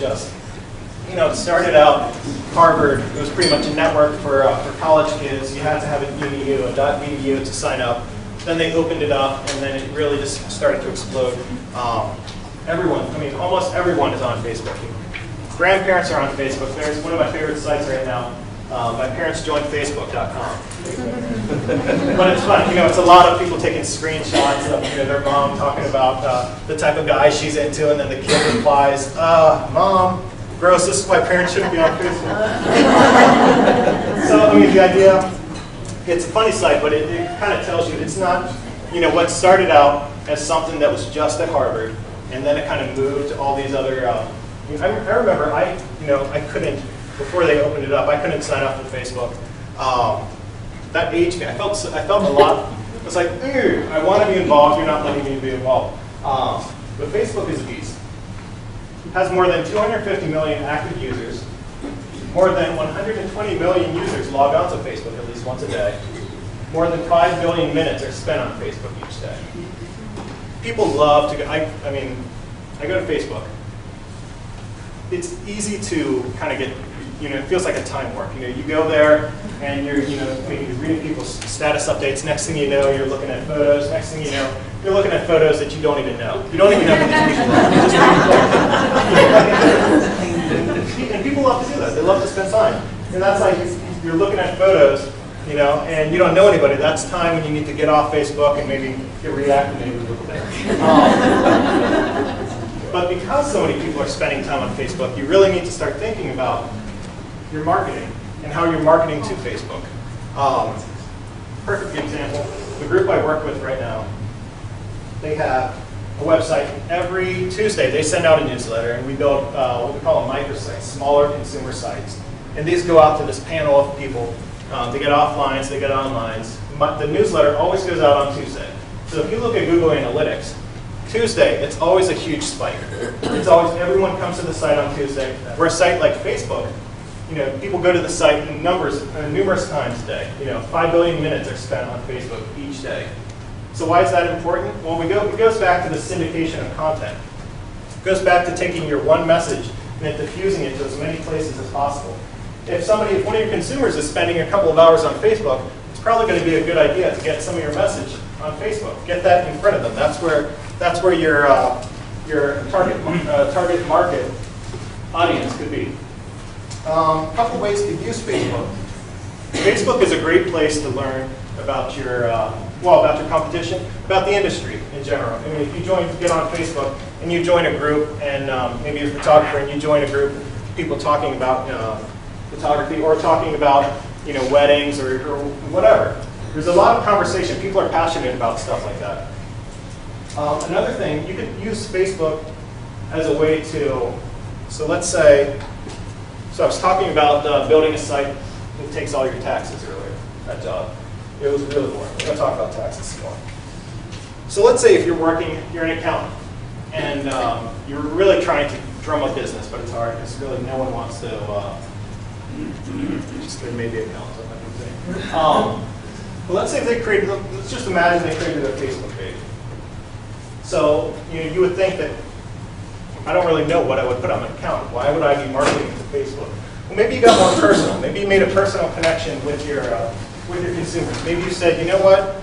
just, it started out Harvard. It was pretty much a network for college kids. You had to have a .edu, a .edu to sign up. Then they opened it up, and then it really just started to explode. Almost everyone is on Facebook. Grandparents are on Facebook. There's one of my favorite sites right now. My parents joined Facebook.com. But it's fun. It's a lot of people taking screenshots of their mom talking about the type of guy she's into, and then the kid replies, Mom, gross, this is why parents shouldn't be on Facebook. So, the idea, it's a funny site, but it kind of tells you it's not, what started out as something that was just at Harvard, and then it kind of moved to all these other, I remember I couldn't, before they opened it up, I couldn't sign up for Facebook. That aged me. I felt a lot. It was like, I want to be involved. You're not letting me be involved. But Facebook is a beast. It has more than 250 million active users. More than 120 million users log on to Facebook at least once a day. More than 5 billion minutes are spent on Facebook each day. People love to go. I go to Facebook. It's easy to kind of get. It feels like a time warp. You go there and you're, maybe reading people's status updates. Next thing you know, you're looking at photos. Next thing you know, you're looking at photos that you don't even know. You don't even know who these people are. And people love to do that. They love to spend time. And that's like you're looking at photos, and you don't know anybody. That's time when you need to get off Facebook and maybe get reactivated a little bit. But because so many people are spending time on Facebook, you really need to start thinking about your marketing and how you're marketing to Facebook. Perfect example, the group I work with right now, they have a website. Every Tuesday they send out a newsletter, and we build what we call a microsite, smaller consumer sites. And these go out to this panel of people. They get offlines, they get onlines. The newsletter always goes out on Tuesday. So if you look at Google Analytics, Tuesday, it's always a huge spike. It's always, everyone comes to the site on Tuesday. Where a site like Facebook, people go to the site in numerous times a day. 5 billion minutes are spent on Facebook each day. So why is that important? Well, it goes back to the syndication of content. It goes back to taking your one message and then diffusing it to as many places as possible. If one of your consumers is spending a couple of hours on Facebook, it's probably going to be a good idea to get some of your message on Facebook. Get that in front of them. That's where your target market audience could be. A couple ways to use Facebook. Facebook is a great place to learn about your competition, about the industry in general. If you get on Facebook and you join a group, and maybe you're a photographer and you join a group of people talking about photography or talking about weddings or whatever. There's a lot of conversation. People are passionate about stuff like that. Another thing, you could use Facebook as a way to, let's say, I was talking about building a site that takes all your taxes earlier. That job. It was really boring. We're going to talk about taxes some more. So let's say if you're an accountant, and you're really trying to drum up business, but it's hard because really no one wants to, there may be accountants, I'm not going to say. But let's say let's just imagine they created a Facebook page. So you would think that, I don't really know what I would put on an account. Why would I be marketing to Facebook? Well, maybe you got more personal. Maybe you made a personal connection with your consumers. Maybe you said, you know what?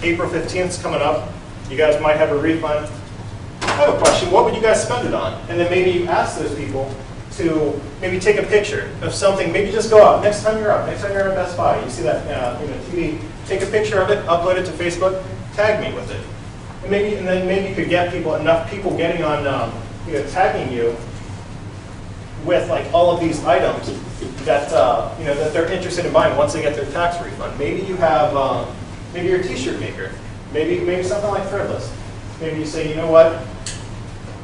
April 15th is coming up. You guys might have a refund. I have a question. What would you guys spend it on? And then maybe you ask those people to maybe take a picture of something. Maybe just go out. Next time you're out. Next time you're at Best Buy. You see that TV. Take a picture of it. Upload it to Facebook. Tag me with it. And then maybe you could get enough people getting on, tagging you with like all of these items that that they're interested in buying once they get their tax refund. Maybe you have, maybe you're a T-shirt maker. Maybe something like Threadless. Maybe you say, you know what?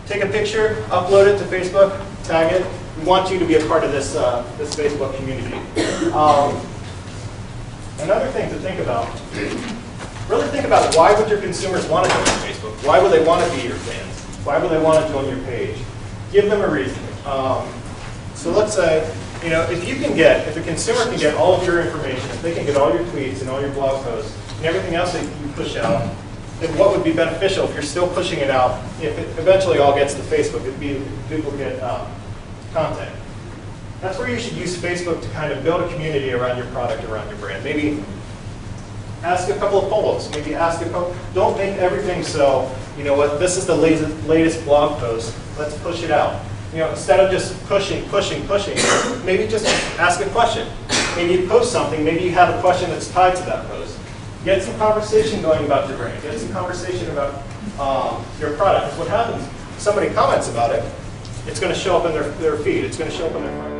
Take a picture, upload it to Facebook, tag it. We want you to be a part of this this Facebook community. Another thing to think about. Really think about why would your consumers want to join Facebook? Why would they want to be your fans? Why would they want to join your page? Give them a reason. So let's say, if a consumer can get all of your information, if they can get all your tweets and all your blog posts and everything else that you push out, And what would be beneficial if you're still pushing it out, if it eventually all gets to Facebook, it'd be duplicate content. That's where you should use Facebook to kind of build a community around your product, around your brand. Maybe ask a couple of polls. Maybe ask a couple. Don't make everything so, you know what, this is the latest blog post. Let's push it out. You know, instead of just pushing, maybe just ask a question. Maybe you post something. Maybe you have a question that's tied to that post. Get some conversation going about your brand. Get some conversation about your product. Because what happens, if somebody comments about it, it's going to show up in their feed. It's going to show up in their front.